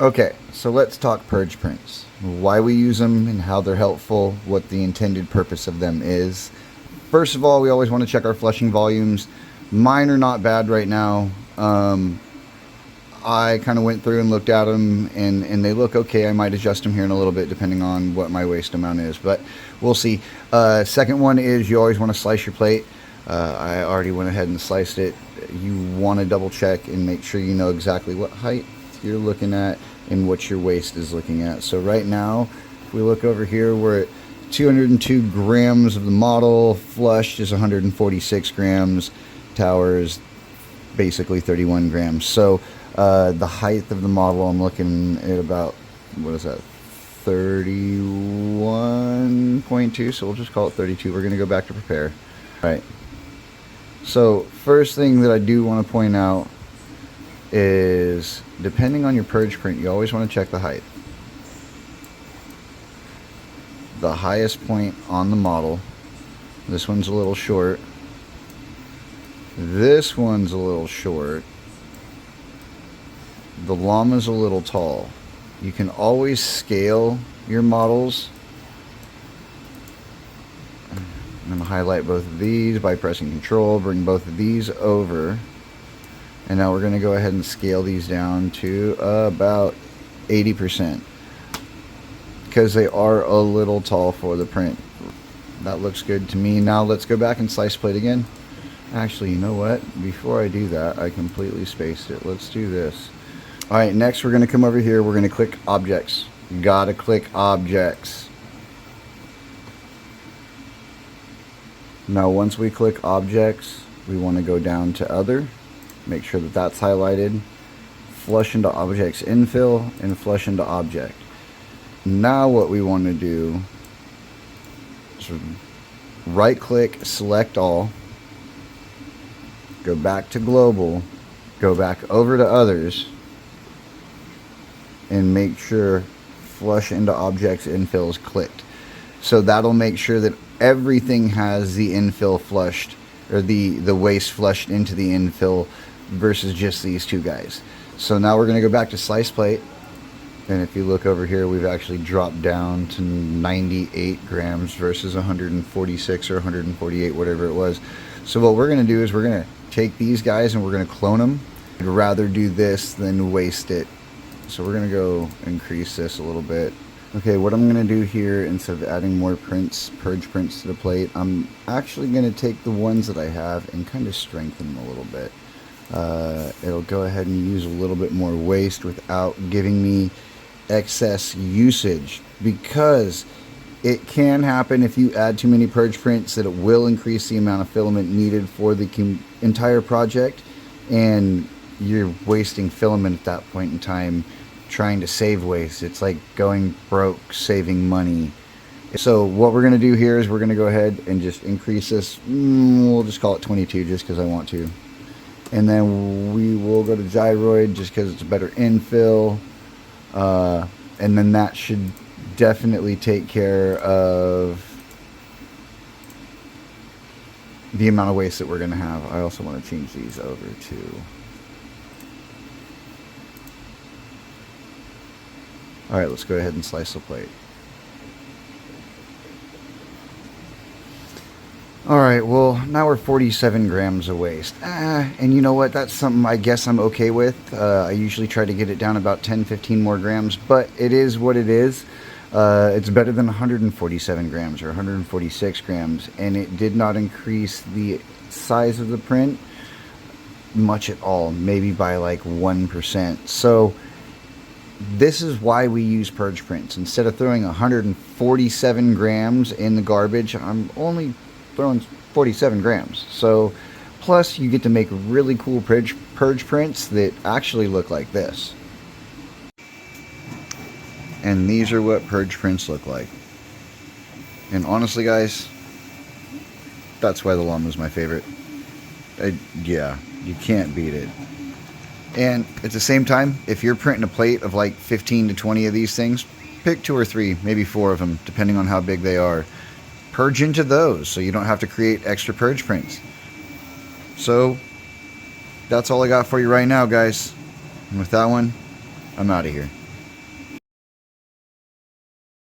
Okay, so let's talk purge prints. Why we use them and how they're helpful, what the intended purpose of them is. First of all, we always want to check our flushing volumes. Mine are not bad right now. I kind of went through and looked at them, and they look okay. I might adjust them here in a little bit depending on what my waste amount is, but we'll see. Second one is you always want to slice your plate. I already went ahead and sliced it. You want to double check and make sure you know exactly what height you're looking at and what your waste is looking at. So right now, if we look over here, we're at 202 grams of the model. Flushed is 146 grams. Towers basically 31 grams. So the height of the model, I'm looking at about, what is that, 31.2, so we'll just call it 32. We're going to go back to prepare. All right. So first thing that I do want to point out is, depending on your purge print, you always want to check the height. The highest point on the model, this one's a little short. This one's a little short. The llama's a little tall. You can always scale your models. I'm going to highlight both of these by pressing Control, bring both of these over. And now we're going to go ahead and scale these down to about 80%. Because they are a little tall for the print. That looks good to me. Now let's go back and slice plate again. Actually, you know what? Before I do that, I completely spaced it. Let's do this. Alright, next we're going to come over here. We're going to click Objects. Gotta click Objects. Now once we click Objects, we want to go down to Other. Make sure that that's highlighted. Flush into Objects Infill and Flush into Object. Now what we want to do is right click, select all, go back to Global, go back over to Others, and make sure Flush into Objects Infill is clicked. So that'll make sure that everything has the infill flushed, or the waste flushed into the infill, versus just these two guys. So now we're going to go back to slice plate, and if you look over here, we've actually dropped down to 98 grams versus 146 or 148, whatever it was. So what we're going to do is we're going to take these guys and we're going to clone them. I'd rather do this than waste it. So we're going to go increase this a little bit. Okay, what I'm going to do here, instead of adding more prints, purge prints to the plate, I'm actually going to take the ones that I have and kind of strengthen them a little bit. It'll go ahead and use a little bit more waste without giving me excess usage, because it can happen if you add too many purge prints that it will increase the amount of filament needed for the entire project, and you're wasting filament at that point in time trying to save waste. It's like going broke saving money. So what we're going to do here is we're going to go ahead and just increase this. We'll just call it 22 just because I want to. And then we will go to gyroid just because it's a better infill. And then that should definitely take care of the amount of waste that we're going to have. I also want to change these over to... Alright, let's go ahead and slice the plate. Alright, well, now we're 47 grams of waste. And you know what? That's something I guess I'm okay with. I usually try to get it down about 10-15 more grams, but it is what it is. It's better than 147 grams or 146 grams, and it did not increase the size of the print much at all, maybe by like 1%. So this is why we use purge prints. Instead of throwing 147 grams in the garbage, I'm only throwing 47 grams. So plus you get to make really cool purge prints that actually look like this. And these are what purge prints look like. And honestly guys, that's why the llama is my favorite. Yeah, you can't beat it. And at the same time, if you're printing a plate of like 15 to 20 of these things, pick 2 or 3, maybe 4 of them, depending on how big they are. Purge into those so you don't have to create extra purge prints. So that's all I got for you right now, guys. And with that one, I'm out of here.